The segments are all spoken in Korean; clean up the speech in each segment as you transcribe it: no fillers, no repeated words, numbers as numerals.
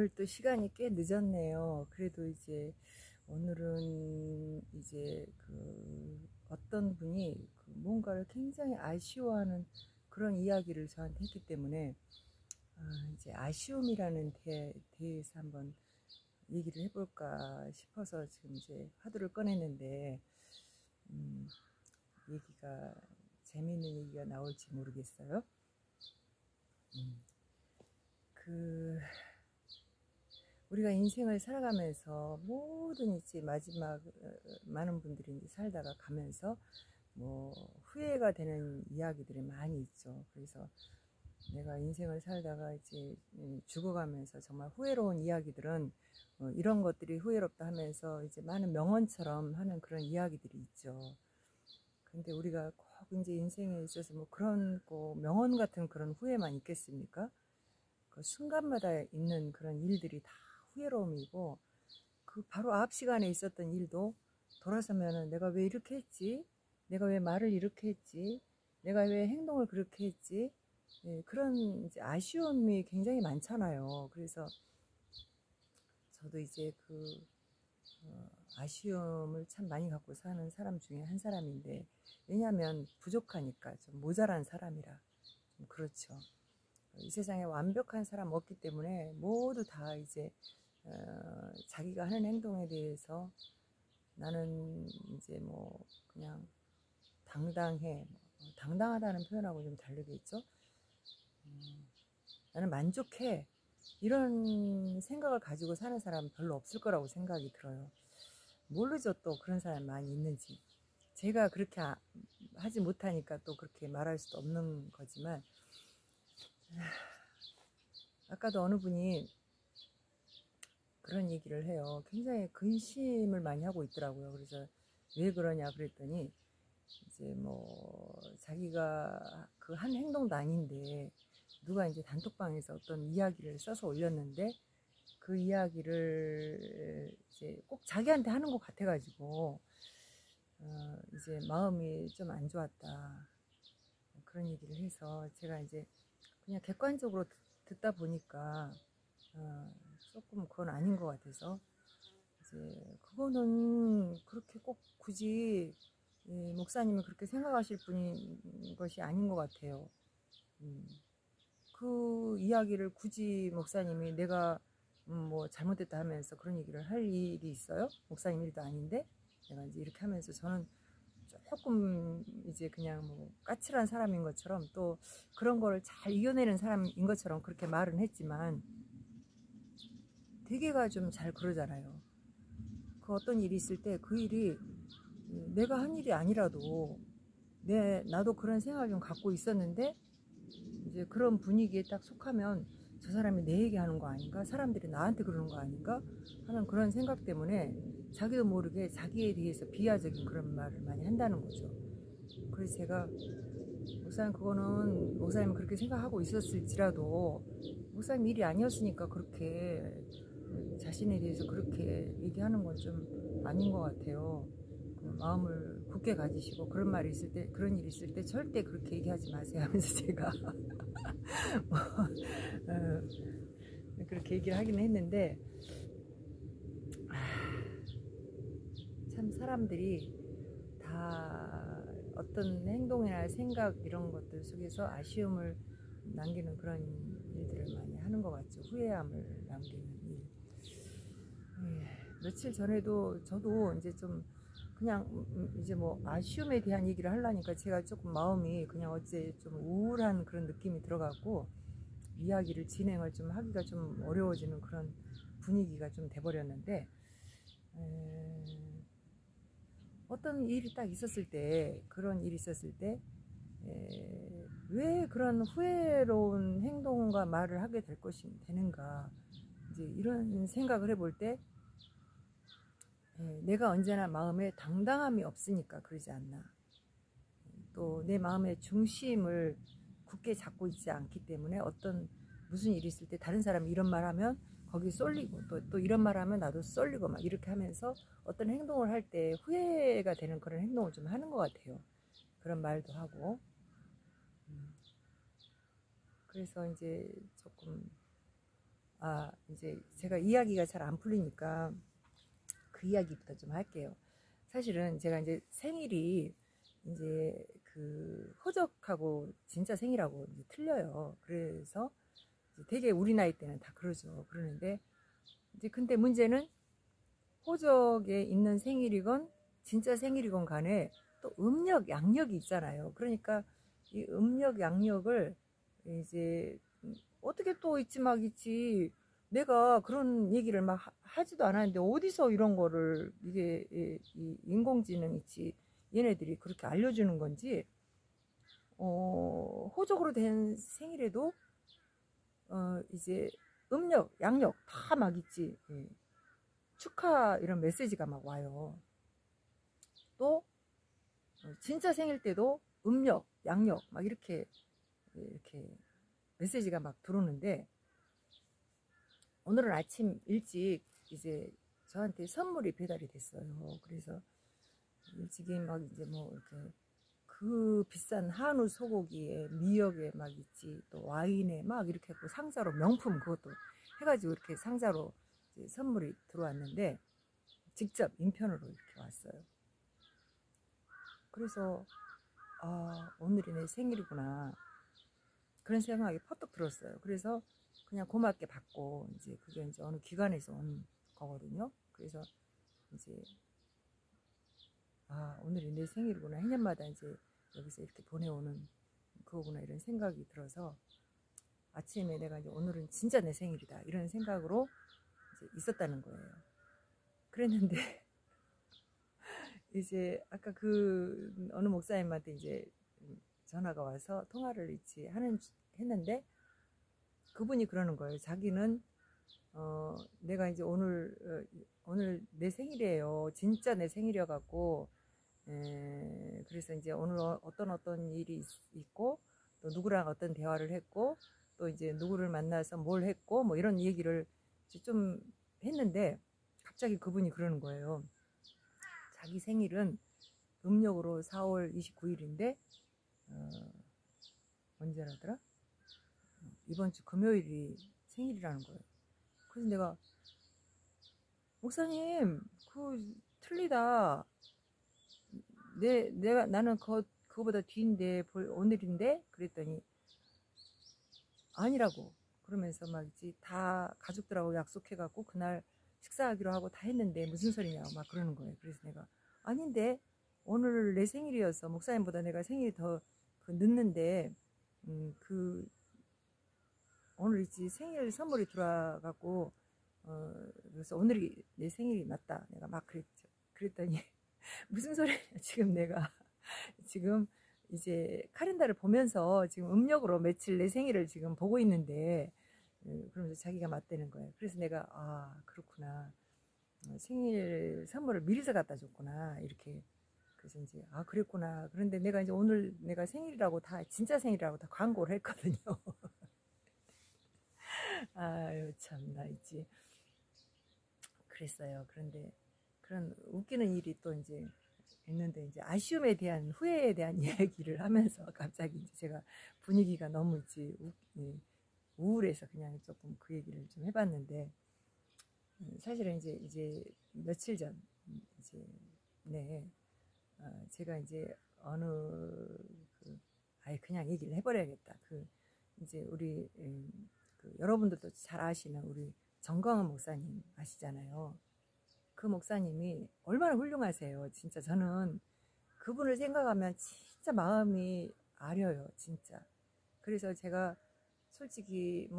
오늘 또 시간이 꽤 늦었네요. 그래도 이제 오늘은 이제 어떤 분이 뭔가를 굉장히 아쉬워하는 그런 이야기를 저한테 했기 때문에 이제 아쉬움이라는 대해서 한번 얘기를 해볼까 싶어서 지금 이제 화두를 꺼냈는데 얘기가 재미있는 얘기가 나올지 모르겠어요. 우리가 인생을 살아가면서 모든 이제 마지막 많은 분들이 이제 살다가 가면서 뭐 후회가 되는 이야기들이 많이 있죠. 그래서 내가 인생을 살다가 이제 죽어가면서 정말 후회로운 이야기들은 이런 것들이 후회롭다 하면서 이제 많은 명언처럼 하는 그런 이야기들이 있죠. 근데 우리가 꼭 이제 인생에 있어서 뭐 그런 명언 같은 그런 후회만 있겠습니까? 그 순간마다 있는 그런 일들이 다 후회로움이고, 그 바로 앞 시간에 있었던 일도 돌아서면은 내가 왜 이렇게 했지? 내가 왜 말을 이렇게 했지? 내가 왜 행동을 그렇게 했지? 그런 이제 아쉬움이 굉장히 많잖아요. 그래서 저도 이제 아쉬움을 참 많이 갖고 사는 사람 중에 한 사람인데, 왜냐하면 부족하니까, 좀 모자란 사람이라. 좀 그렇죠. 이 세상에 완벽한 사람 없기 때문에 모두 다 이제 자기가 하는 행동에 대해서 나는 이제 뭐 그냥 당당해, 당당하다는 표현하고 좀 다르겠죠. 나는 만족해, 이런 생각을 가지고 사는 사람은 별로 없을 거라고 생각이 들어요. 모르죠, 또 그런 사람이 많이 있는지. 제가 그렇게 하지 못하니까 또 그렇게 말할 수도 없는 거지만, 아까도 어느 분이 그런 얘기를 해요. 굉장히 근심을 많이 하고 있더라고요. 그래서 왜 그러냐 그랬더니, 이제 뭐 자기가 그 한 행동도 아닌데 누가 이제 단톡방에서 어떤 이야기를 써서 올렸는데, 그 이야기를 이제 꼭 자기한테 하는 것 같아가지고 이제 마음이 좀 안 좋았다, 그런 얘기를 해서, 제가 이제 그냥 객관적으로 듣다 보니까 조금 그건 아닌 것 같아서, 이제 그거는 그렇게 꼭 굳이 목사님이 그렇게 생각하실 분인 것이 아닌 것 같아요. 그 이야기를 굳이 목사님이 내가 뭐 잘못됐다 하면서 그런 얘기를 할 일이 있어요? 목사님 일도 아닌데 내가 이제 이렇게 하면서, 저는 조금 이제 그냥 뭐 까칠한 사람인 것처럼, 또 그런 거를 잘 이겨내는 사람인 것처럼 그렇게 말은 했지만, 대개가 좀 잘 그러잖아요. 그 어떤 일이 있을 때 그 일이 내가 한 일이 아니라도 나도 그런 생각을 좀 갖고 있었는데, 이제 그런 분위기에 딱 속하면 저 사람이 내 얘기하는 거 아닌가? 사람들이 나한테 그러는 거 아닌가? 하는 그런 생각 때문에 자기도 모르게 자기에 대해서 비하적인 그런 말을 많이 한다는 거죠. 그래서 제가, 목사님 그거는 목사님 그렇게 생각하고 있었을지라도 목사님 일이 아니었으니까 그렇게 자신에 대해서 그렇게 얘기하는 건 좀 아닌 것 같아요. 마음을 굳게 가지시고, 그런 말이 있을 때, 그런 일이 있을 때 절대 그렇게 얘기하지 마세요 하면서 제가 그렇게 얘기를 하긴 했는데, 참 사람들이 다 어떤 행동이나 생각 이런 것들 속에서 아쉬움을 남기는 그런 일들을 많이 하는 것 같죠. 후회함을 남기는 일. 며칠 전에도 저도 이제 좀 그냥 이제 뭐 아쉬움에 대한 얘기를 하려니까 제가 조금 마음이 그냥 어째 좀 우울한 그런 느낌이 들어가고, 이야기를 진행을 좀 하기가 좀 어려워지는 그런 분위기가 좀 돼버렸는데, 어떤 일이 딱 있었을 때, 그런 일이 있었을 때 왜 그런 후회로운 행동과 말을 하게 되는가, 이제 이런 생각을 해볼 때, 내가 언제나 마음에 당당함이 없으니까 그러지 않나, 또 내 마음의 중심을 굳게 잡고 있지 않기 때문에 무슨 일이 있을 때 다른 사람이 이런 말 하면 거기 쏠리고, 또 이런 말 하면 나도 쏠리고, 막 이렇게 하면서 어떤 행동을 할 때 후회가 되는 그런 행동을 좀 하는 것 같아요. 그런 말도 하고. 그래서 이제 조금 이제 제가 이야기가 잘 안 풀리니까 그 이야기부터 좀 할게요. 사실은 제가 이제 생일이 이제 그 호적하고 진짜 생일하고 이제 틀려요. 그래서 이제 되게 우리 나이 때는 다 그러죠. 그러는데 이제 근데 문제는 호적에 있는 생일이건 진짜 생일이건 간에 또 음력, 양력이 있잖아요. 그러니까 이 음력, 양력을 이제 어떻게 또 있지 막 있지. 내가 그런 얘기를 막 하지도 않았는데 어디서 이런 거를 이게 이 인공지능 있지 얘네들이 그렇게 알려주는 건지 호적으로 된 생일에도 이제 음력, 양력 다 막 있지. 예. 축하 이런 메시지가 막 와요. 또 진짜 생일 때도 음력, 양력 막 이렇게 메시지가 막 들어오는데 오늘은 아침 일찍 이제 저한테 선물이 배달이 됐어요. 그래서 일찍이 막 이제 뭐 이렇게 그 비싼 한우 소고기에 미역에 막 있지 또 와인에 막 이렇게 해고 상자로 명품 그것도 해가지고 이렇게 상자로 이제 선물이 들어왔는데 직접 인편으로 이렇게 왔어요. 그래서 오늘이 내 생일이구나 그런 생각이 퍼뜩 들었어요. 그래서 그냥 고맙게 받고 이제 그게 이제 어느 기관에서 온 거거든요. 그래서 이제 오늘이 내 생일이구나 해년마다 이제 여기서 이렇게 보내오는 그거구나 이런 생각이 들어서 아침에 내가 이제 오늘은 진짜 내 생일이다 이런 생각으로 이제 있었다는 거예요. 그랬는데 이제 아까 그 어느 목사님한테 이제 전화가 와서 통화를 했는데 그분이 그러는 거예요. 자기는 내가 이제 오늘 내 생일이에요. 진짜 내 생일이어갖고 그래서 이제 오늘 어떤 일이 있고 또 누구랑 어떤 대화를 했고 또 이제 누구를 만나서 뭘 했고 뭐 이런 얘기를 좀 했는데 갑자기 그분이 그러는 거예요. 자기 생일은 음력으로 4월 29일인데 언제라더라? 이번 주 금요일이 생일이라는 거예요. 그래서 내가 목사님 그 틀리다. 나는 그거보다 뒤인데 오늘인데 그랬더니 아니라고 그러면서 막 이제 다 가족들하고 약속해갖고 그날 식사하기로 하고 다 했는데 무슨 소리냐고 막 그러는 거예요. 그래서 내가 아닌데 오늘 내 생일이어서 목사님보다 내가 생일이 더 늦는데 오늘 이제 생일 선물이 들어와갖고 그래서 오늘이 내 생일이 맞다 내가 막 그랬죠. 그랬더니 무슨 소리냐 지금 내가 지금 이제 카렌다를 보면서 지금 음력으로 며칠 내 생일을 지금 보고 있는데 그러면서 자기가 맞대는 거예요. 그래서 내가 그렇구나 생일 선물을 미리서 갖다 줬구나 이렇게 그래서 이제 그랬구나. 그런데 내가 이제 오늘 내가 생일이라고 다 진짜 생일이라고 다 광고를 했거든요. 아유 참나 있지. 그랬어요. 그런데 그런 웃기는 일이 또 이제 있는데 이제 아쉬움에 대한 후회에 대한 이야기를 하면서 갑자기 이제 제가 분위기가 너무 있지 우울해서 그냥 조금 그 얘기를 좀 해봤는데 사실은 이제 며칠 전 이제 제가 이제 어느 그냥 얘기를 해버려야겠다. 이제 우리 여러분들도 잘 아시는 우리 정광훈 목사님 아시잖아요. 그 목사님이 얼마나 훌륭하세요. 진짜 저는 그분을 생각하면 진짜 마음이 아려요. 진짜. 그래서 제가 솔직히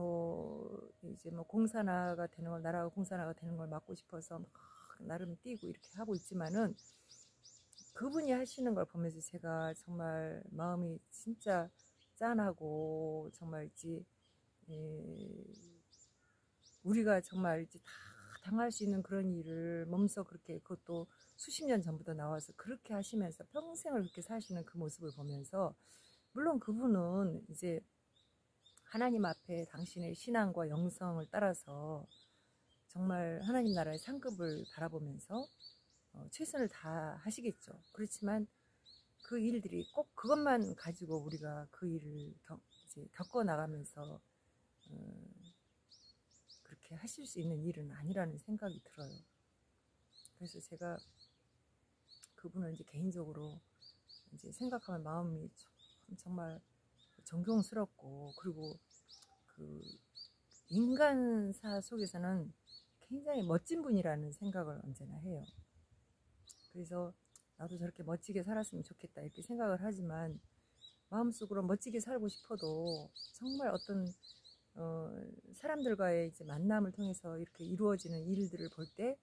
이제 공산화가 되는 걸 나라가 공산화가 되는 걸 막고 싶어서 막 나름 뛰고 이렇게 하고 있지만은 그분이 하시는 걸 보면서 제가 정말 마음이 진짜 짠하고 정말 있지 우리가 정말 이제 다 당할 수 있는 그런 일을 몸소 그렇게 그것도 수십 년 전부터 나와서 그렇게 하시면서 평생을 그렇게 사시는 그 모습을 보면서 물론 그분은 이제 하나님 앞에 당신의 신앙과 영성을 따라서 정말 하나님 나라의 상급을 바라보면서 최선을 다 하시겠죠. 그렇지만 그 일들이 꼭 그것만 가지고 우리가 그 일을 이제 겪어 나가면서 하실 수 있는 일은 아니라는 생각이 들어요. 그래서 제가 그분을 이제 개인적으로 이제 생각하면 마음이 정말 존경스럽고, 그리고 그 인간사 속에서는 굉장히 멋진 분이라는 생각을 언제나 해요. 그래서 나도 저렇게 멋지게 살았으면 좋겠다 이렇게 생각을 하지만, 마음속으로 멋지게 살고 싶어도 정말 어떤 사람들과의 이제 만남을 통해서 이렇게 이루어지는 일들을 볼 때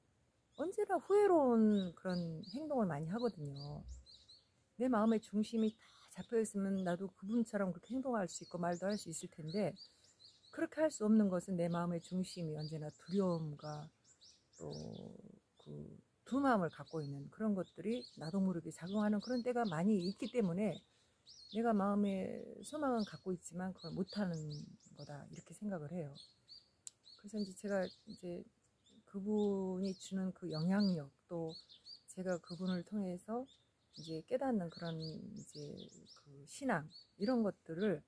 언제나 후회로운 그런 행동을 많이 하거든요. 내 마음의 중심이 다 잡혀있으면 나도 그분처럼 그렇게 행동할 수 있고 말도 할 수 있을 텐데, 그렇게 할 수 없는 것은 내 마음의 중심이 언제나 두려움과 또 그 두 마음을 갖고 있는 그런 것들이 나도 모르게 작용하는 그런 때가 많이 있기 때문에, 내가 마음에 소망은 갖고 있지만 그걸 못하는 거다 이렇게 생각을 해요. 그래서 이제 제가 이제 그분이 주는 그 영향력, 또 제가 그분을 통해서 이제 깨닫는 그런 이제 그 신앙, 이런 것들을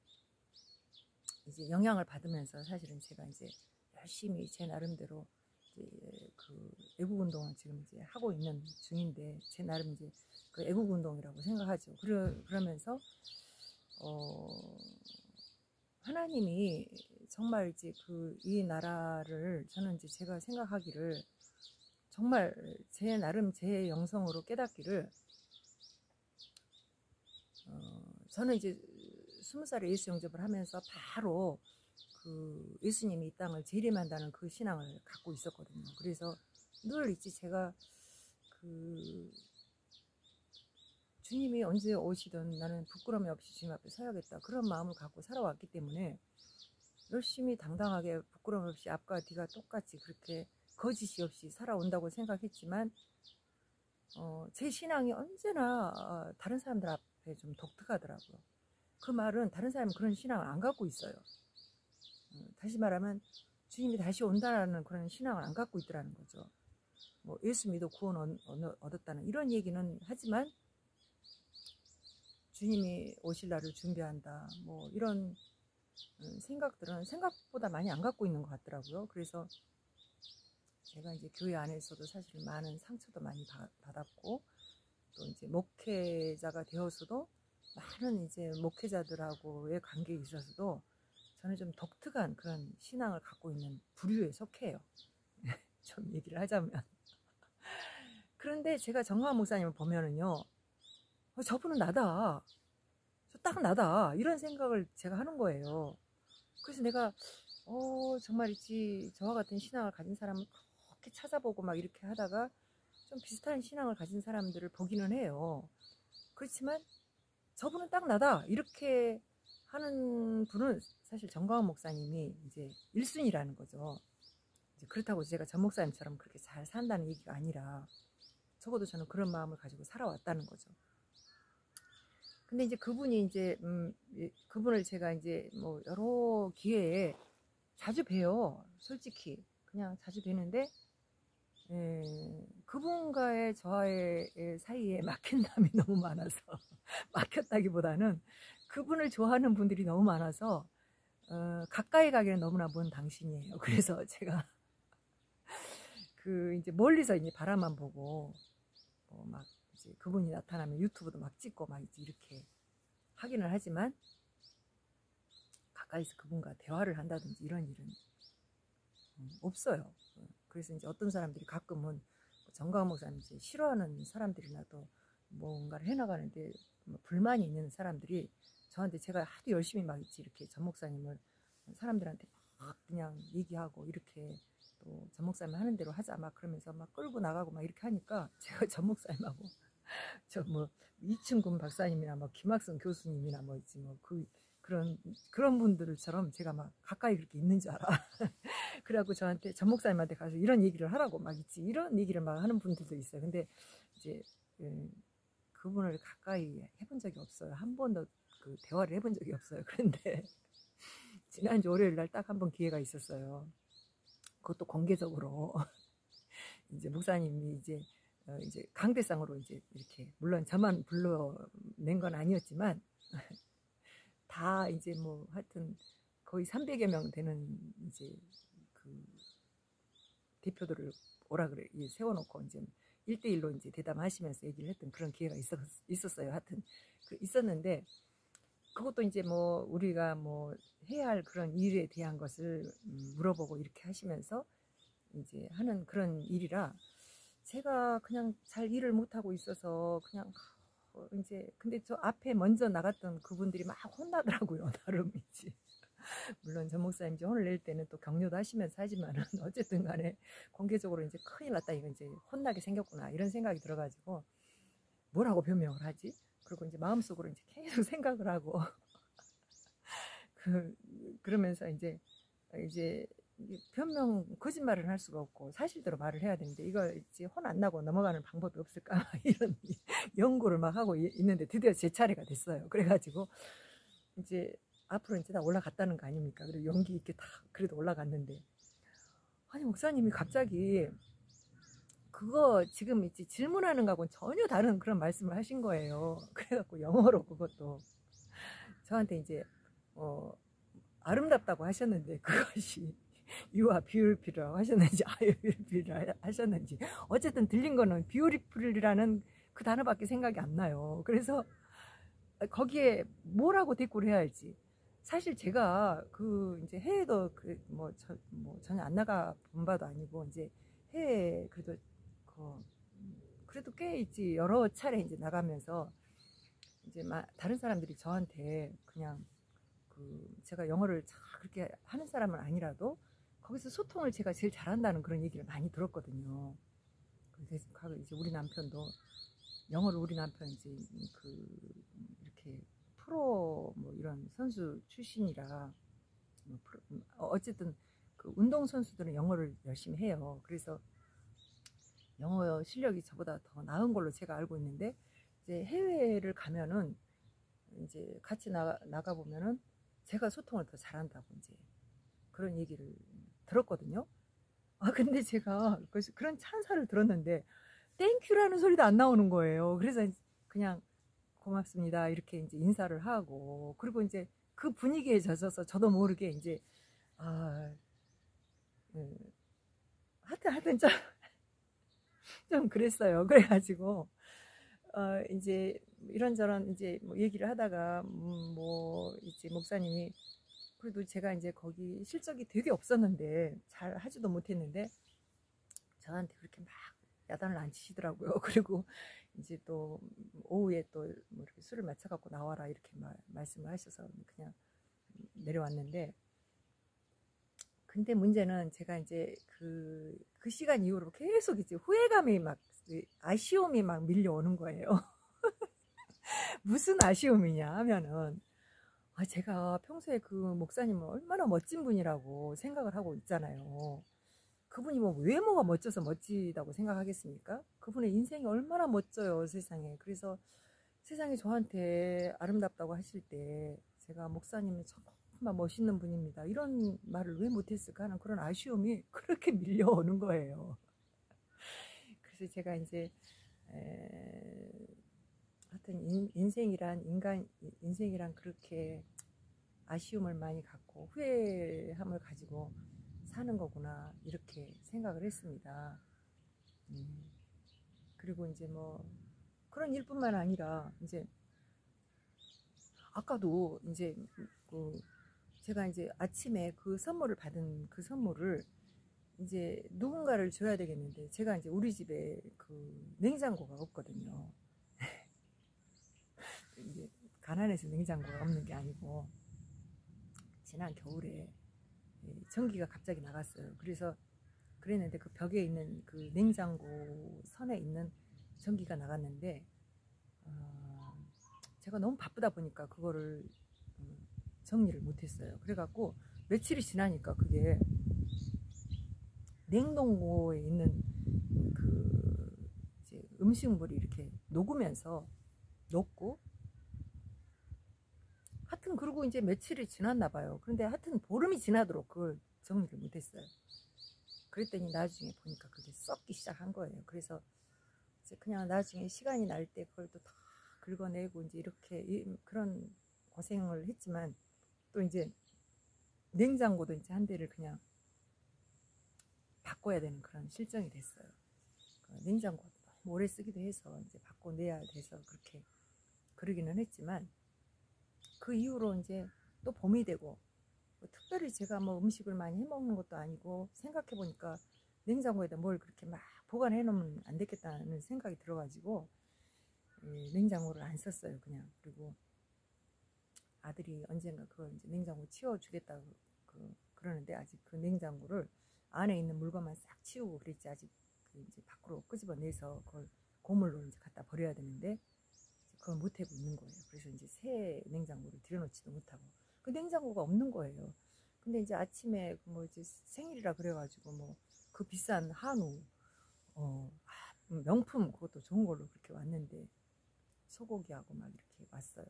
이제 영향을 받으면서 사실은 제가 이제 열심히 제 나름대로 이제 그 애국 운동을 지금 이제 하고 있는 중인데, 제 나름 이제 그 애국 운동이라고 생각하죠. 그러면서 하나님이 정말 이제 그 이 나라를, 저는 이제 제가 생각하기를 정말 제 나름 제 영성으로 깨닫기를, 저는 이제 20살에 예수 영접을 하면서 바로 그 예수님이 이 땅을 재림한다는 그 신앙을 갖고 있었거든요. 그래서 늘 있지, 제가 그 주님이 언제 오시든 나는 부끄러움이 없이 주님 앞에 서야겠다, 그런 마음을 갖고 살아왔기 때문에 열심히 당당하게 부끄러움 없이 앞과 뒤가 똑같이 그렇게 거짓이 없이 살아온다고 생각했지만, 제 신앙이 언제나 다른 사람들 앞에 좀 독특하더라고요. 그 말은 다른 사람은 그런 신앙을 안 갖고 있어요. 다시 말하면 주님이 다시 온다라는 그런 신앙을 안 갖고 있더라는 거죠. 뭐 예수 믿어 구원 얻었다는 이런 얘기는 하지만, 주님이 오실 날을 준비한다, 뭐 이런 생각들은 생각보다 많이 안 갖고 있는 것 같더라고요. 그래서 제가 이제 교회 안에서도 사실 많은 상처도 많이 받았고, 또 이제 목회자가 되어서도 많은 이제 목회자들하고의 관계에 있어서도 저는 좀 독특한 그런 신앙을 갖고 있는 부류에 속해요. 좀 얘기를 하자면. 그런데 제가 정광 목사님을 보면은요, 저분은 나다, 저 딱 나다, 이런 생각을 제가 하는 거예요. 그래서 내가 정말이지, 저와 같은 신앙을 가진 사람을 그렇게 찾아보고 막 이렇게 하다가 좀 비슷한 신앙을 가진 사람들을 보기는 해요. 그렇지만 저분은 딱 나다 이렇게 하는 분은 사실 정광훈 목사님이 이제 1순위라는 거죠. 이제 그렇다고 제가 전 목사님처럼 그렇게 잘 산다는 얘기가 아니라, 적어도 저는 그런 마음을 가지고 살아왔다는 거죠. 근데 이제 그분이 이제 그분을 제가 이제 뭐 여러 기회에 자주 봬요. 솔직히 그냥 자주 뵈는데, 그분과의 저의 사이에 막힌담이 너무 많아서 막혔다기보다는 그분을 좋아하는 분들이 너무 많아서 가까이 가기는 너무나 먼 당신이에요. 그래서 제가 그 이제 멀리서 이제 바라만 보고 막 이제 그분이 나타나면 유튜브도 막 찍고 막 이렇게 하기는 하지만, 가까이서 그분과 대화를 한다든지 이런 일은 없어요. 그래서 이제 어떤 사람들이 가끔은 정광 목사님 이제 싫어하는 사람들이나도 뭔가를 해나가는데 불만이 있는 사람들이 저한테, 제가 하도 열심히 막 있지 이렇게 전 목사님을 사람들한테 막 그냥 얘기하고 이렇게 또 전 목사님 하는 대로 하자 막 그러면서 막 끌고 나가고 막 이렇게 하니까, 제가 전 목사님하고 저 뭐 이충근 박사님이나 뭐 김학성 교수님이나 뭐 있지 뭐 그런 분들처럼 제가 막 가까이 그렇게 있는 줄 알아. 그래갖고 저한테, 전 목사님한테 가서 이런 얘기를 하라고 막 있지, 이런 얘기를 막 하는 분들도 있어요. 근데 이제 그분을 가까이 해본 적이 없어요. 한 번도 그 대화를 해본 적이 없어요. 그런데 지난주 월요일 날 딱 한 번 기회가 있었어요. 그것도 공개적으로 이제 목사님이 이제 강대상으로 이제 이렇게, 물론 저만 불러낸 건 아니었지만 다 이제 뭐 하여튼 거의 300여 명 되는 이제 그 대표들을 오라 그래 세워놓고 이제 1대1로 이제 대담하시면서 얘기를 했던 그런 기회가 있었어요. 하여튼 있었는데 그것도 이제 뭐 우리가 뭐 해야 할 그런 일에 대한 것을 물어보고 이렇게 하시면서 이제 하는 그런 일이라 제가 그냥 잘 일을 못하고 있어서 그냥 이제 근데 저 앞에 먼저 나갔던 그분들이 막 혼나더라고요. 나름이지. 물론 전 목사님 이제 혼을 낼 때는 또 격려도 하시면서 하지만은 어쨌든 간에 공개적으로 이제 큰일 났다 이거 이제 혼나게 생겼구나 이런 생각이 들어가지고 뭐라고 변명을 하지? 그리고 이제 마음속으로 이제 계속 생각을 하고 그러면서 이제 변명 거짓말을 할 수가 없고 사실대로 말을 해야 되는데 이걸 이제 혼 안 나고 넘어가는 방법이 없을까 이런 연구를 막 하고 있는데 드디어 제 차례가 됐어요. 그래가지고 이제 앞으로 이제 다 올라갔다는 거 아닙니까? 그리고 용기 있게 다 그래도 올라갔는데 아니 목사님이 갑자기 그거 지금 이제 질문하는 거하고는 전혀 다른 그런 말씀을 하신 거예요. 그래갖고 영어로 그것도 저한테 이제 아름답다고 하셨는데 그것이 You are beautiful이라고 하셨는지 beautiful이라고 하셨는지 어쨌든 들린 거는 beautiful이라는 그 단어밖에 생각이 안 나요. 그래서 거기에 뭐라고 대꾸를 해야 할지 사실 제가 이제 해외도 전혀 안 나가 본 바도 아니고 이제 해외 그래도 꽤 있지 여러 차례 이제 나가면서 이제 다른 사람들이 저한테 그냥 제가 영어를 그렇게 하는 사람은 아니라도 거기서 소통을 제가 제일 잘한다는 그런 얘기를 많이 들었거든요. 그래서 이제 우리 남편도 영어를 우리 남편 이제 이렇게 프로 뭐 이런 선수 출신이라 어쨌든 그 운동 선수들은 영어를 열심히 해요. 그래서 영어 실력이 저보다 더 나은 걸로 제가 알고 있는데 이제 해외를 가면은 이제 같이 나가 보면은 제가 소통을 더 잘한다고 이제 그런 얘기를 들었거든요. 근데 제가 그런 찬사를 들었는데 땡큐라는 소리도 안 나오는 거예요. 그래서 그냥 고맙습니다 이렇게 이제 인사를 하고 그리고 이제 그 분위기에 젖어서 저도 모르게 이제 하여튼 좀 그랬어요. 그래가지고 이제 이런저런 이제 뭐 얘기를 하다가 뭐 이제 목사님이 그래도 제가 이제 거기 실적이 되게 없었는데 잘 하지도 못했는데 저한테 그렇게 막 야단을 안 치시더라고요. 그리고 이제 또 오후에 또 뭐 이렇게 술을 마셔갖고 나와라 이렇게 말씀을 하셔서 그냥 내려왔는데 근데 문제는 제가 이제 그 시간 이후로 계속 이제 후회감이 막 아쉬움이 막 밀려오는 거예요. 무슨 아쉬움이냐 하면은 제가 평소에 그 목사님은 얼마나 멋진 분이라고 생각을 하고 있잖아요. 그분이 뭐 외모가 멋져서 멋지다고 생각하겠습니까? 그분의 인생이 얼마나 멋져요 세상에. 그래서 세상에 저한테 아름답다고 하실 때 제가 목사님은 정말 멋있는 분입니다 이런 말을 왜 못했을까 하는 그런 아쉬움이 그렇게 밀려오는 거예요. 그래서 제가 이제 하여튼 인생이란 그렇게 아쉬움을 많이 갖고 후회함을 가지고 사는 거구나 이렇게 생각을 했습니다. 그리고 이제 뭐 그런 일뿐만 아니라 이제 아까도 이제 제가 이제 아침에 그 선물을 받은 그 선물을 이제 누군가를 줘야 되겠는데 제가 이제 우리 집에 그 냉장고가 없거든요. 이제 가난해서 냉장고가 없는 게 아니고 지난 겨울에 전기가 갑자기 나갔어요. 그래서 그랬는데 그 벽에 있는 그 냉장고 선에 있는 전기가 나갔는데 제가 너무 바쁘다 보니까 그거를 정리를 못했어요. 그래갖고 며칠이 지나니까 그게 냉동고에 있는 그 이제 음식물이 이렇게 녹으면서 녹고 하여튼 그리고 이제 며칠이 지났나 봐요. 그런데 하여튼 보름이 지나도록 그걸 정리를 못했어요. 그랬더니 나중에 보니까 그게 썩기 시작한 거예요. 그래서 이제 그냥 나중에 시간이 날 때 그걸 또 다 긁어내고 이제 이렇게 그런 고생을 했지만 또 이제 냉장고도 이제 한 대를 그냥 바꿔야 되는 그런 실정이 됐어요. 냉장고 너무 오래 쓰기도 해서 이제 바꿔내야 돼서 그렇게 그러기는 했지만, 그 이후로 이제 또 봄이 되고, 뭐 특별히 제가 뭐 음식을 많이 해 먹는 것도 아니고, 생각해 보니까 냉장고에다 뭘 그렇게 막 보관해 놓으면 안 되겠다는 생각이 들어가지고 냉장고를 안 썼어요, 그냥. 그리고 아들이 언젠가 그걸 이제 냉장고 치워주겠다고 그러는데, 아직 그 냉장고를 안에 있는 물건만 싹 치우고 그랬지, 아직 이제 밖으로 끄집어내서 그걸 고물로 이제 갖다 버려야 되는데 그걸 못하고 있는 거예요. 그래서 이제 새 냉장고를 들여놓지도 못하고, 그 냉장고가 없는 거예요. 근데 이제 아침에 뭐 이제 생일이라 그래가지고 뭐 그 비싼 한우 명품 그것도 좋은 걸로 그렇게 왔는데, 소고기하고 막 이렇게 왔어요.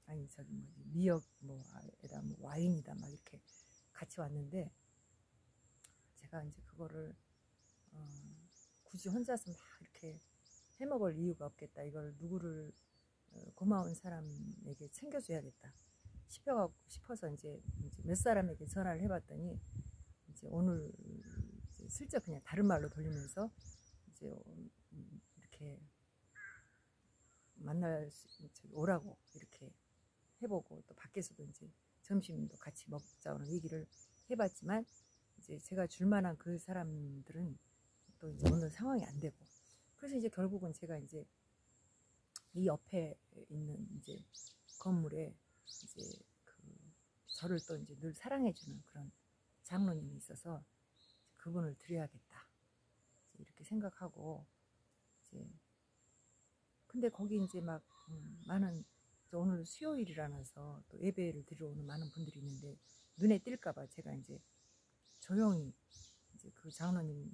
아니 저기 뭐지, 미역 뭐에다 뭐 와인이다 막 이렇게 같이 왔는데, 제가 이제 그거를 굳이 혼자서 막 이렇게 해먹을 이유가 없겠다. 이걸 누구를 고마운 사람에게 챙겨줘야겠다 싶어서 이제 몇 사람에게 전화를 해봤더니, 이제 오늘 이제 슬쩍 그냥 다른 말로 돌리면서 이제 이렇게 만날 수 오라고 이렇게 해보고, 또 밖에서도 이제 점심도 같이 먹자는 얘기를 해봤지만, 이제 제가 줄만한 그 사람들은 또 이제 오늘 상황이 안 되고, 그래서 이제 결국은 제가 이제 이 옆에 있는 이제 건물에 이제 저를 또 이제 늘 사랑해주는 그런 장로님이 있어서 그분을 드려야겠다 이렇게 생각하고, 이제 근데 거기 이제 막 많은, 오늘 수요일이라서 또 예배를 드리러 오는 많은 분들이 있는데, 눈에 띌까봐 제가 이제 조용히 이제 그 장로님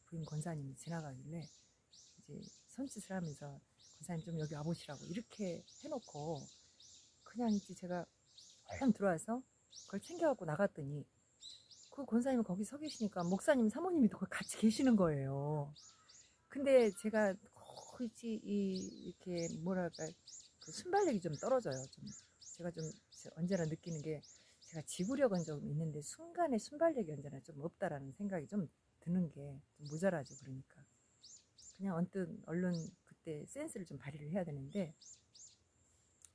부인 권사님이 지나가길래 이제 손짓을 하면서, 권사님 좀 여기 와보시라고 이렇게 해놓고 그냥 이제 제가 얼른 들어와서 그걸 챙겨갖고 나갔더니, 그 권사님이 거기 서 계시니까 목사님 사모님이 또 같이 계시는 거예요. 근데 제가 굳이 이렇게 뭐랄까, 그 순발력이 좀 떨어져요. 제가 좀 언제나 느끼는 게, 제가 지구력은 좀 있는데 순간의 순발력이 언제나 좀 없다라는 생각이 좀 드는 게 좀 모자라죠. 그러니까 그냥 언뜻 얼른 그때 센스를 좀 발휘를 해야 되는데,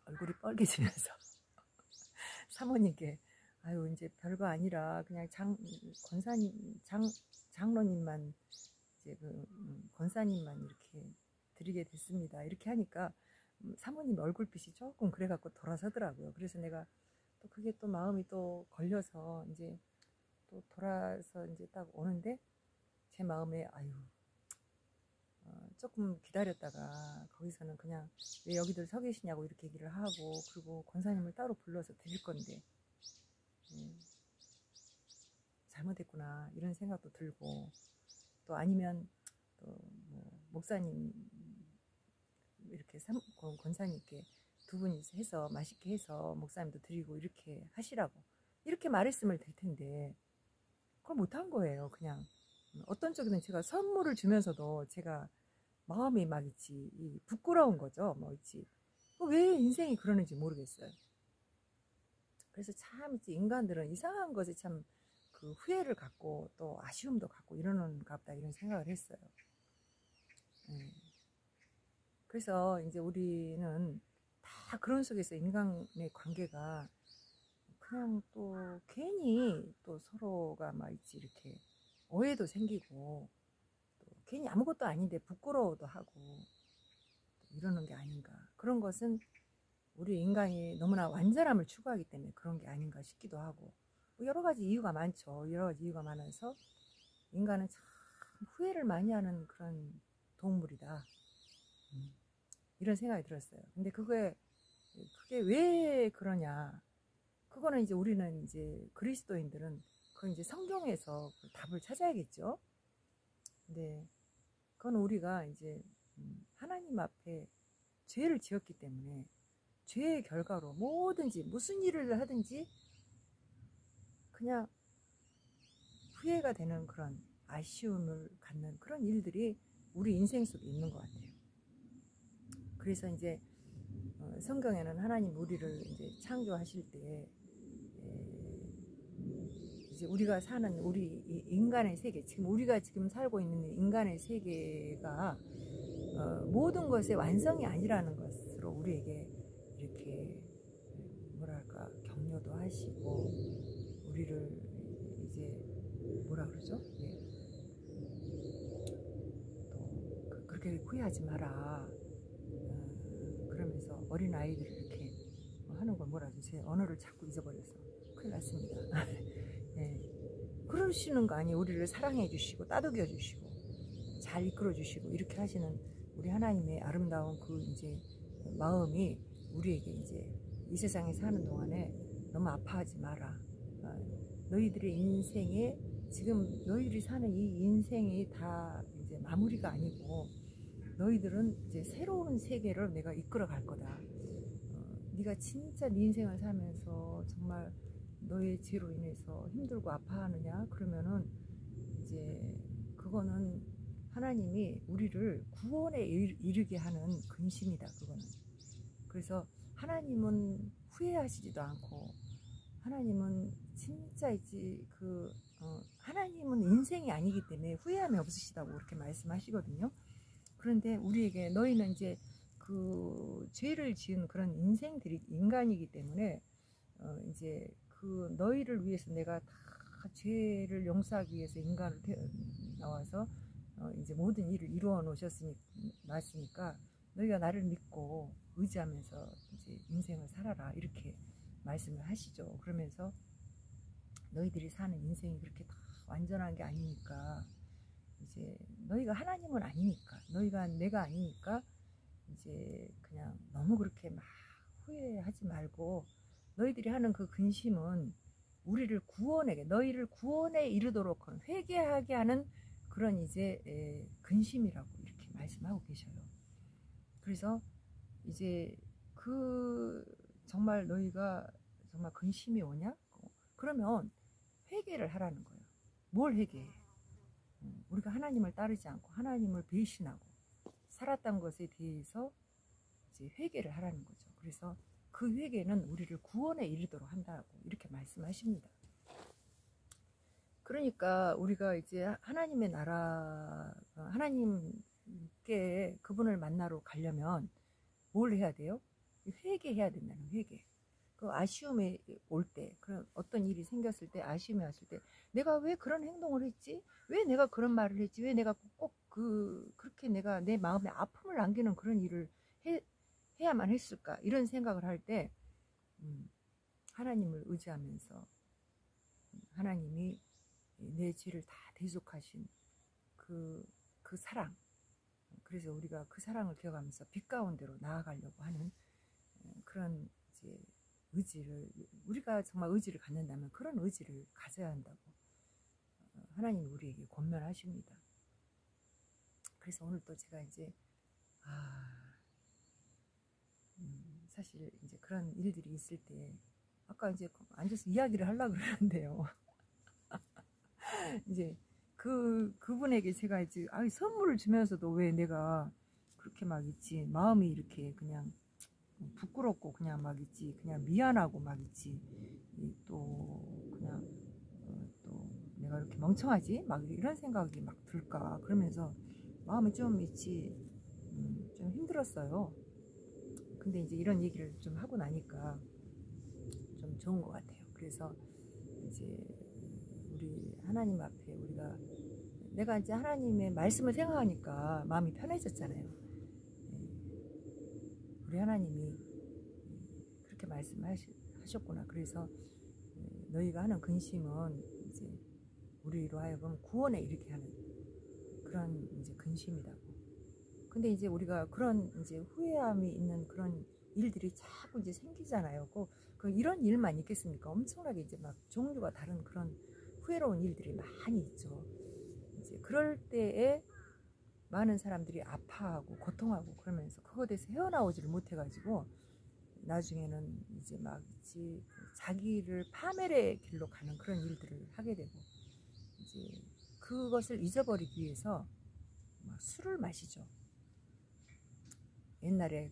얼굴이 빨개지면서 사모님께, 아유 이제 별거 아니라 그냥 장로님만 이제 권사님만 이렇게 드리게 됐습니다 이렇게 하니까, 사모님 얼굴빛이 조금 그래갖고 돌아서더라고요. 그래서 내가 또 그게 또 마음이 또 걸려서 이제 또 돌아서 이제 딱 오는데, 제 마음에 아유 조금 기다렸다가 거기서는 그냥 왜 여기들 서 계시냐고 이렇게 얘기를 하고, 그리고 권사님을 따로 불러서 드릴 건데 잘못했구나 이런 생각도 들고, 또 아니면 또 뭐 목사님 이렇게 권사님께 두 분이서 해서 맛있게 해서 목사님도 드리고 이렇게 하시라고 이렇게 말했으면 될 텐데, 그걸 못한 거예요. 그냥 어떤 쪽에는 제가 선물을 주면서도 제가 마음이 막 있지 부끄러운 거죠. 뭐 있지, 왜 인생이 그러는지 모르겠어요. 그래서 참 있지, 인간들은 이상한 것에 참 그 후회를 갖고 또 아쉬움도 갖고 이러는가 보다 이런 생각을 했어요. 그래서 이제 우리는 다 그런 속에서 인간의 관계가 그냥 또 괜히 또 서로가 막 있지 이렇게 오해도 생기고, 또 괜히 아무것도 아닌데 부끄러워도 하고 이러는 게 아닌가. 그런 것은 우리 인간이 너무나 완전함을 추구하기 때문에 그런 게 아닌가 싶기도 하고, 뭐 여러 가지 이유가 많죠. 여러 가지 이유가 많아서 인간은 참 후회를 많이 하는 그런 동물이다 이런 생각이 들었어요. 근데 그게 왜 그러냐, 그거는 이제 우리는 이제 그리스도인들은 그건 이제 성경에서 그 답을 찾아야겠죠. 근데 그건 우리가 이제 하나님 앞에 죄를 지었기 때문에 죄의 결과로 뭐든지 무슨 일을 하든지 그냥 후회가 되는 그런 아쉬움을 갖는 그런 일들이 우리 인생 속에 있는 것 같아요. 그래서 이제 성경에는 하나님 우리를 이제 창조하실 때 이제 우리가 사는 우리 인간의 세계, 지금 우리가 지금 살고 있는 인간의 세계가 모든 것의 완성이 아니라는 것으로 우리에게 이렇게 뭐랄까 격려도 하시고 우리를 이제 뭐라 그러죠? 예. 또 그렇게 후회하지 마라. 그러면서 어린 아이들을 이렇게 하는 걸 뭐라 하죠? 제 언어를 자꾸 잊어버려서 큰일 났습니다. 예. 그러시는 거 아니에요? 우리를 사랑해 주시고 따뜻해 주시고 잘 이끌어 주시고 이렇게 하시는 우리 하나님의 아름다운 그 이제 마음이 우리에게 이제 이 세상에 사는 동안에 너무 아파하지 마라. 너희들의 인생에 지금 너희들이 사는 이 인생이 다 이제 마무리가 아니고 너희들은 이제 새로운 세계를 내가 이끌어 갈 거다. 네가 진짜 네 인생을 살면서 정말 너의 죄로 인해서 힘들고 아파하느냐? 그러면은 이제 그거는 하나님이 우리를 구원에 이르게 하는 근심이다. 그거는. 그래서 하나님은 후회하시지도 않고 하나님은 진짜 이제 하나님은 인생이 아니기 때문에 후회함이 없으시다고 그렇게 말씀하시거든요. 그런데 우리에게 너희는 이제 그 죄를 지은 그런 인생들이 인간이기 때문에 이제 그 너희를 위해서 내가 다 죄를 용서하기 위해서 인간을 나와서 이제 모든 일을 이루어 놓으셨으니까 너희가 나를 믿고 의지하면서 이제 인생을 살아라 이렇게 말씀을 하시죠. 그러면서 너희들이 사는 인생이 그렇게 다 완전한 게 아니니까 이제 너희가 하나님은 아니니까 너희가 내가 아니니까 이제 그냥 너무 그렇게 막 후회하지 말고 너희들이 하는 그 근심은 우리를 너희를 구원에 이르도록 회개하게 하는 그런 이제 근심이라고 이렇게 말씀하고 계셔요. 그래서 이제 정말 너희가 정말 근심이 오냐? 그러면 회개를 하라는 거예요. 뭘 회개해? 우리가 하나님을 따르지 않고 하나님을 배신하고 살았던 것에 대해서 이제 회개를 하라는 거죠. 그래서 그 회개는 우리를 구원에 이르도록 한다고 이렇게 말씀하십니다. 그러니까 우리가 이제 하나님의 나라, 하나님께 그분을 만나러 가려면 뭘 해야 돼요? 회개해야 된다는 회개. 그 아쉬움이 올 때, 그런 어떤 일이 생겼을 때, 아쉬움이 왔을 때, 내가 왜 그런 행동을 했지? 왜 내가 그런 말을 했지? 왜 내가 꼭 그렇게 내가 내 마음에 아픔을 남기는 그런 일을 해야만 했을까? 이런 생각을 할 때, 하나님을 의지하면서, 하나님이 내 죄를 다 대속하신 그 사랑. 그래서 우리가 그 사랑을 기억하면서 빛 가운데로 나아가려고 하는 그런 이제 의지를, 우리가 정말 의지를 갖는다면 그런 의지를 가져야 한다고 하나님이 우리에게 권면하십니다. 그래서 오늘 또 제가 이제 사실 이제 그런 일들이 있을 때 아까 이제 앉아서 이야기를 하려고 그러는데요. 이제 그분에게 제가 이제 선물을 주면서도 왜 내가 그렇게 막 있지 마음이 이렇게 그냥 부끄럽고 그냥 막 있지 그냥 미안하고 막 있지 또 그냥 또 내가 이렇게 멍청하지 막 이런 생각이 막 들까 그러면서 마음이 좀 있지 좀 힘들었어요. 근데 이제 이런 얘기를 좀 하고 나니까 좀 좋은 것 같아요. 그래서 이제 우리 하나님 앞에 내가 이제 하나님의 말씀을 생각하니까 마음이 편해졌잖아요. 우리 하나님이 그렇게 말씀하셨구나. 그래서 너희가 하는 근심은 이제 우리로 하여금 구원에 이르게 하는 그런 이제 근심이라고. 근데 이제 우리가 그런 이제 후회함이 있는 그런 일들이 자꾸 이제 생기잖아요. 이런 일만 있겠습니까? 엄청나게 이제 막 종류가 다른 그런 후회로운 일들이 많이 있죠. 이제 그럴 때에 많은 사람들이 아파하고 고통하고 그러면서 그거에 대해서 헤어나오지를 못해가지고 나중에는 이제 막 자기를 파멸의 길로 가는 그런 일들을 하게 되고 이제 그것을 잊어버리기 위해서 막 술을 마시죠. 옛날에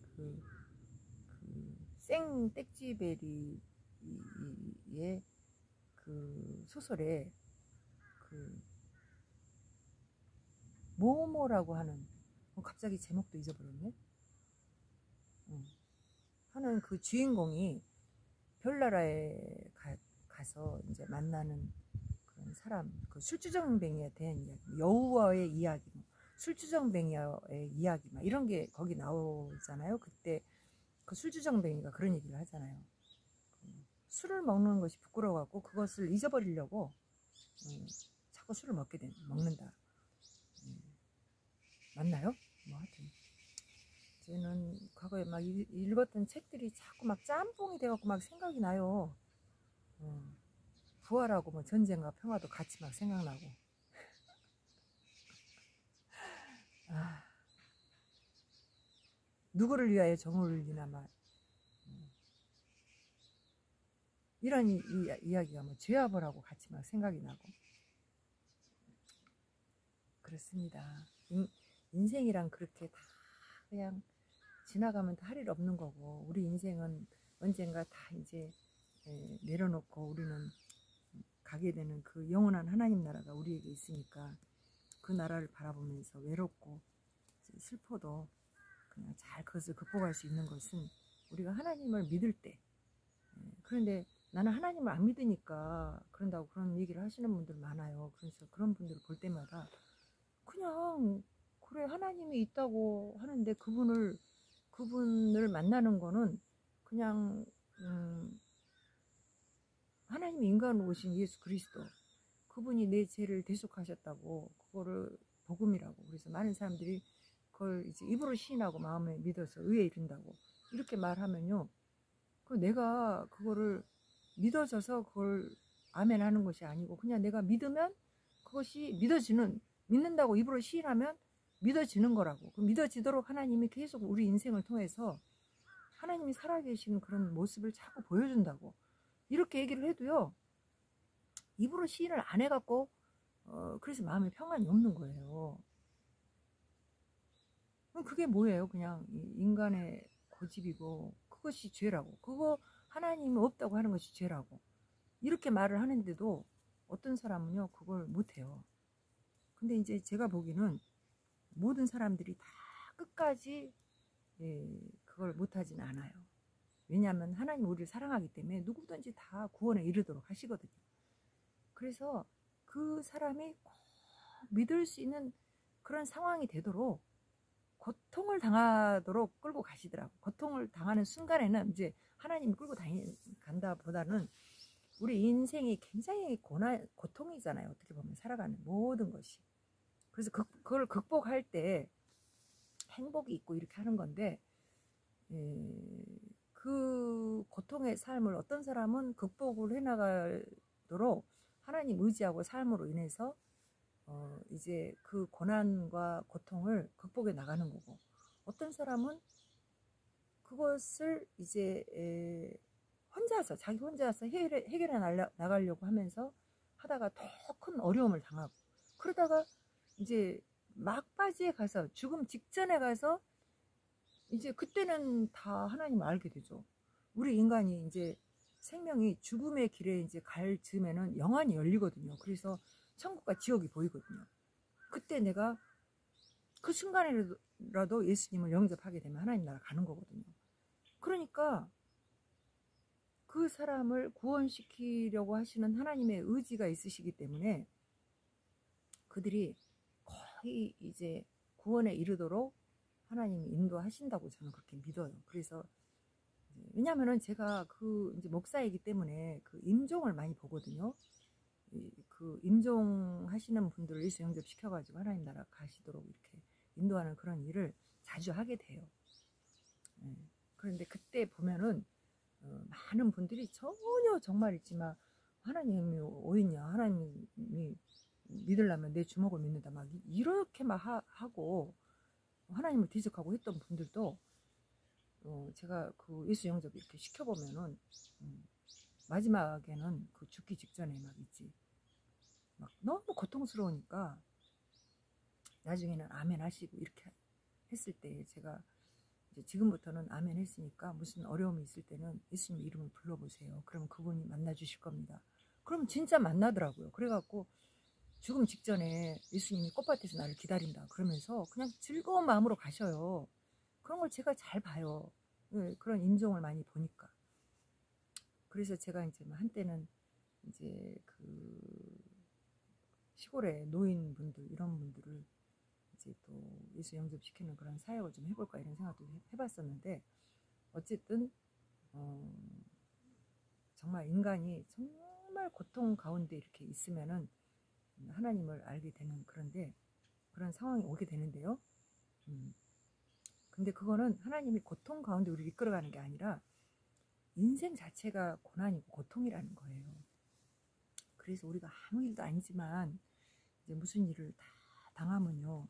생 땡쥐베리의 그 소설에 그 모모라고 하는, 갑자기 제목도 잊어버렸네. 하는 그 주인공이 별나라에 가서 이제 만나는 그런 사람, 그 술주정뱅이에 대한 이야기, 여우와의 이야기, 술주정뱅이의 이야기, 막 이런 게 거기 나오잖아요. 그때 그 술주정뱅이가 그런 얘기를 하잖아요. 술을 먹는 것이 부끄러워갖고 그것을 잊어버리려고 자꾸 술을 먹는다. 맞나요? 뭐 하여튼 저는 과거에 막 읽었던 책들이 자꾸 막 짬뽕이 돼갖고 막 생각이 나요. 부활하고 뭐 전쟁과 평화도 같이 막 생각나고. 누구를 위하여 정을 울리나 말. 이런 이야기가 뭐 죄와벌하고 같이 막 생각이 나고. 그렇습니다. 인생이란 그렇게 다 그냥 지나가면 다 할 일 없는 거고, 우리 인생은 언젠가 다 이제 내려놓고 우리는 가게 되는 그 영원한 하나님 나라가 우리에게 있으니까, 그 나라를 바라보면서 외롭고 슬퍼도 그냥 잘 그것을 극복할 수 있는 것은 우리가 하나님을 믿을 때. 그런데 나는 하나님을 안 믿으니까 그런다고 그런 얘기를 하시는 분들 많아요. 그래서 그런 분들을 볼 때마다 그냥 그래, 하나님이 있다고 하는데 그분을 만나는 거는 그냥 하나님이 인간으로 오신 예수 그리스도, 그분이 내 죄를 대속하셨다고, 그거를 복음이라고. 그래서 많은 사람들이 그걸 이제 입으로 시인하고 마음에 믿어서 의에 이른다고 이렇게 말하면요, 그 내가 그거를 믿어져서 그걸 아멘 하는 것이 아니고, 그냥 내가 믿으면 그것이 믿는다고 입으로 시인하면 믿어지는 거라고. 그 믿어지도록 하나님이 계속 우리 인생을 통해서 하나님이 살아계시는 그런 모습을 자꾸 보여준다고 이렇게 얘기를 해도요, 입으로 시인을 안 해갖고 그래서 마음에 평안이 없는 거예요. 그럼 그게 뭐예요? 그냥 인간의 고집이고 그것이 죄라고, 그거 하나님이 없다고 하는 것이 죄라고 이렇게 말을 하는데도 어떤 사람은요 그걸 못해요. 근데 이제 제가 보기는 모든 사람들이 다 끝까지 그걸 못하진 않아요. 왜냐하면 하나님 우리를 사랑하기 때문에 누구든지 다 구원에 이르도록 하시거든요. 그래서 그 사람이 꼭 믿을 수 있는 그런 상황이 되도록 고통을 당하도록 끌고 가시더라고. 고통을 당하는 순간에는 이제 하나님이 끌고 간다 보다는 우리 인생이 굉장히 고통이잖아요. 어떻게 보면 살아가는 모든 것이. 그래서 그걸 극복할 때 행복이 있고 이렇게 하는 건데, 그 고통의 삶을 어떤 사람은 극복을 해나가도록 하나님 의지하고 삶으로 인해서 이제 그 고난과 고통을 극복해 나가는 거고, 어떤 사람은 그것을 이제 자기 혼자서 해결해 나가려고 하면서 하다가 더 큰 어려움을 당하고, 그러다가 이제 막바지에 가서 죽음 직전에 가서 이제 그때는 다 하나님을 알게 되죠. 우리 인간이 이제 생명이 죽음의 길에 이제 갈 즈음에는 영안이 열리거든요. 그래서 천국과 지옥이 보이거든요. 그때 내가 그 순간이라도 예수님을 영접하게 되면 하나님 나라 가는 거거든요. 그러니까 그 사람을 구원시키려고 하시는 하나님의 의지가 있으시기 때문에 그들이 거의 이제 구원에 이르도록 하나님이 인도하신다고 저는 그렇게 믿어요. 그래서 왜냐하면은 제가 그 이제 목사이기 때문에 그 임종을 많이 보거든요. 그 임종하시는 분들을 예수 영접시켜가지고 하나님 나라 가시도록 이렇게 인도하는 그런 일을 자주 하게 돼요. 그런데 그때 보면은 많은 분들이 전혀 정말 있지만 하나님이 어딨냐, 하나님이 믿으려면 내 주먹을 믿는다, 막 이렇게 막 하고 하나님을 대적하고 했던 분들도 제가 그 예수 영접 이렇게 시켜보면은 마지막에는 그 죽기 직전에 막 있지, 막 너무 고통스러우니까 나중에는 아멘 하시고 이렇게 했을 때, 제가 이제 지금부터는 아멘 했으니까 무슨 어려움이 있을 때는 예수님 이름을 불러보세요. 그러면 그분이 만나 주실 겁니다. 그럼 진짜 만나더라고요. 그래갖고 죽음 직전에 예수님이 꽃밭에서 나를 기다린다 그러면서 그냥 즐거운 마음으로 가셔요. 그런 걸 제가 잘 봐요. 예, 그런 인종을 많이 보니까. 그래서 제가 이제 한때는 이제 그 시골의 노인분들 이런 분들을 이제 또 예수 영접시키는 그런 사역을 좀 해볼까 이런 생각도 해봤었는데 어쨌든 정말 인간이 정말 고통 가운데 이렇게 있으면은 하나님을 알게 되는 그런 상황이 오게 되는데요. 근데 그거는 하나님이 고통 가운데 우리를 이끌어가는 게 아니라 인생 자체가 고난이고 고통이라는 거예요. 그래서 우리가 아무 일도 아니지만 이제 무슨 일을 다 당하면요.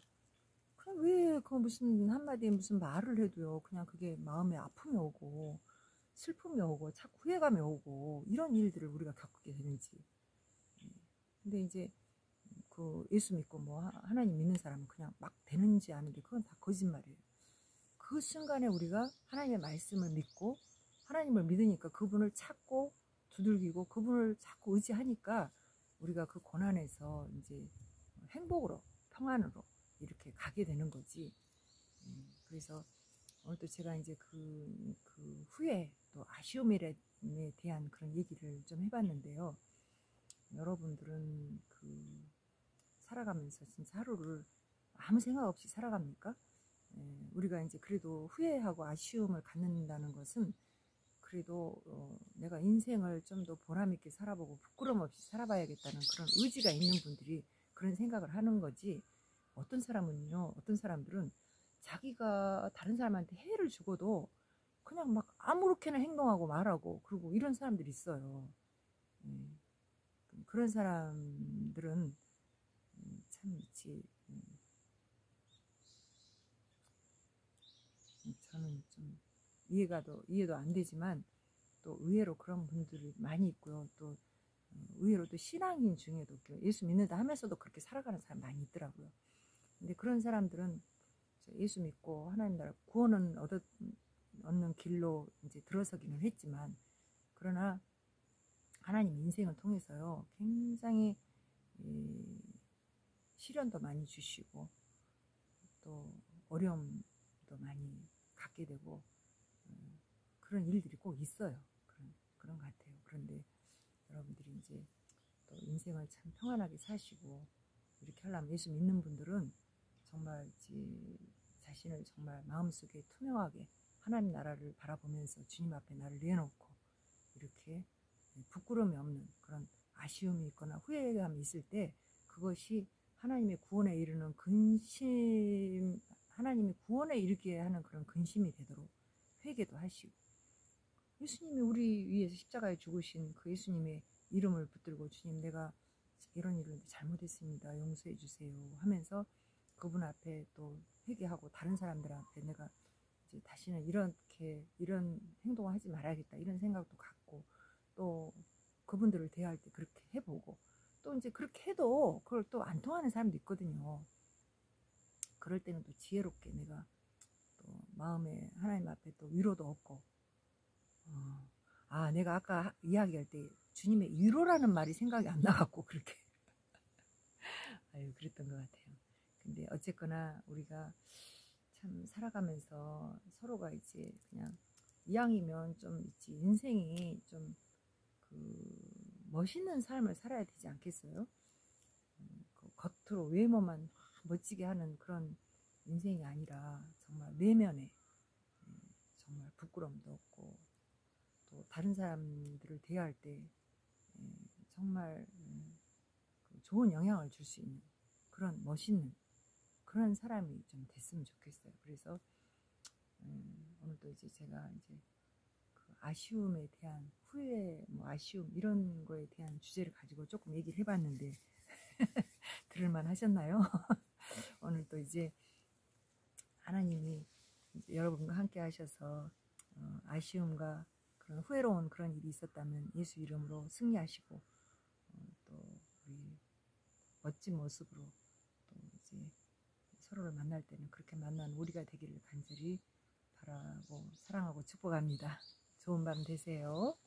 그냥 왜 그 무슨 한마디에 무슨 말을 해도요. 그냥 그게 마음에 아픔이 오고 슬픔이 오고 자꾸 후회감이 오고 이런 일들을 우리가 겪게 되는지. 근데 이제 그 예수 믿고 뭐 하나님 믿는 사람은 그냥 막 되는지 아는데 그건 다 거짓말이에요. 그 순간에 우리가 하나님의 말씀을 믿고 하나님을 믿으니까 그분을 찾고 두들기고 그분을 자꾸 의지하니까 우리가 그 고난에서 이제 행복으로 평안으로 이렇게 가게 되는 거지. 그래서 오늘 또 제가 이제 그 후회 또 아쉬움에 대한 그런 얘기를 좀 해봤는데요. 여러분들은 그 살아가면서 진짜 하루를 아무 생각 없이 살아갑니까? 우리가 이제 그래도 후회하고 아쉬움을 갖는다는 것은 그래도 내가 인생을 좀 더 보람있게 살아보고 부끄럼 없이 살아봐야겠다는 그런 의지가 있는 분들이 그런 생각을 하는 거지. 어떤 사람들은 자기가 다른 사람한테 해를 주고도 그냥 막 아무렇게나 행동하고 말하고 그리고 이런 사람들이 있어요. 그런 사람들은 참 있지. 저는 좀 이해도 안 되지만 또 의외로 그런 분들이 많이 있고요. 또 의외로 또 신앙인 중에도 예수 믿는다 하면서도 그렇게 살아가는 사람 많이 있더라고요. 근데 그런 사람들은 예수 믿고 하나님 나라 구원은 얻는 길로 이제 들어서기는 했지만 그러나 하나님 인생을 통해서요 굉장히 시련도 많이 주시고 또 어려움도 많이 갖게 되고 그런 일들이 꼭 있어요. 그런 것 같아요. 그런데 여러분들이 이제 또 인생을 참 평안하게 사시고 이렇게 하려면 예수 믿는 분들은 정말 자신을 정말 마음속에 투명하게 하나님 나라를 바라보면서 주님 앞에 나를 내놓고 이렇게 부끄러움이 없는 그런 아쉬움이 있거나 후회감이 있을 때 그것이 하나님의 구원에 이르는 근심, 하나님이 구원에 이르게 하는 그런 근심이 되도록 회개도 하시고 예수님이 우리 위해서 십자가에 죽으신 그 예수님의 이름을 붙들고 주님 내가 이런 일을 잘못했습니다. 용서해 주세요 하면서 그분 앞에 또 회개하고 다른 사람들 앞에 내가 이제 다시는 이런 행동을 하지 말아야겠다 이런 생각도 갖고 또 그분들을 대할 때 그렇게 해보고 또 이제 그렇게 해도 그걸 또 안 통하는 사람도 있거든요. 그럴 때는 또 지혜롭게 내가 또 마음에 하나님 앞에 또 위로도 얻고 내가 아까 이야기할 때 주님의 위로라는 말이 생각이 안 나갖고 그렇게 그랬던 것 같아요. 근데 어쨌거나 우리가 참 살아가면서 서로가 이제 그냥 이왕이면 좀 있지 인생이 좀 멋있는 삶을 살아야 되지 않겠어요? 그 겉으로 외모만 멋지게 하는 그런 인생이 아니라 정말 내면에 정말 부끄럼도 없고 또 다른 사람들을 대할 때 정말 좋은 영향을 줄 수 있는 그런 멋있는 그런 사람이 좀 됐으면 좋겠어요. 그래서 오늘도 이제 제가 이제 그 아쉬움에 대한 후회, 뭐 아쉬움 이런 거에 대한 주제를 가지고 조금 얘기를 해봤는데 들을만 하셨나요? 오늘도 이제 하나님이 이제 여러분과 함께 하셔서 아쉬움과 그런 후회로운 그런 일이 있었다면 예수 이름으로 승리하시고 또 우리 멋진 모습으로 또 이제 서로를 만날 때는 그렇게 만나는 우리가 되기를 간절히 바라고 사랑하고 축복합니다. 좋은 밤 되세요.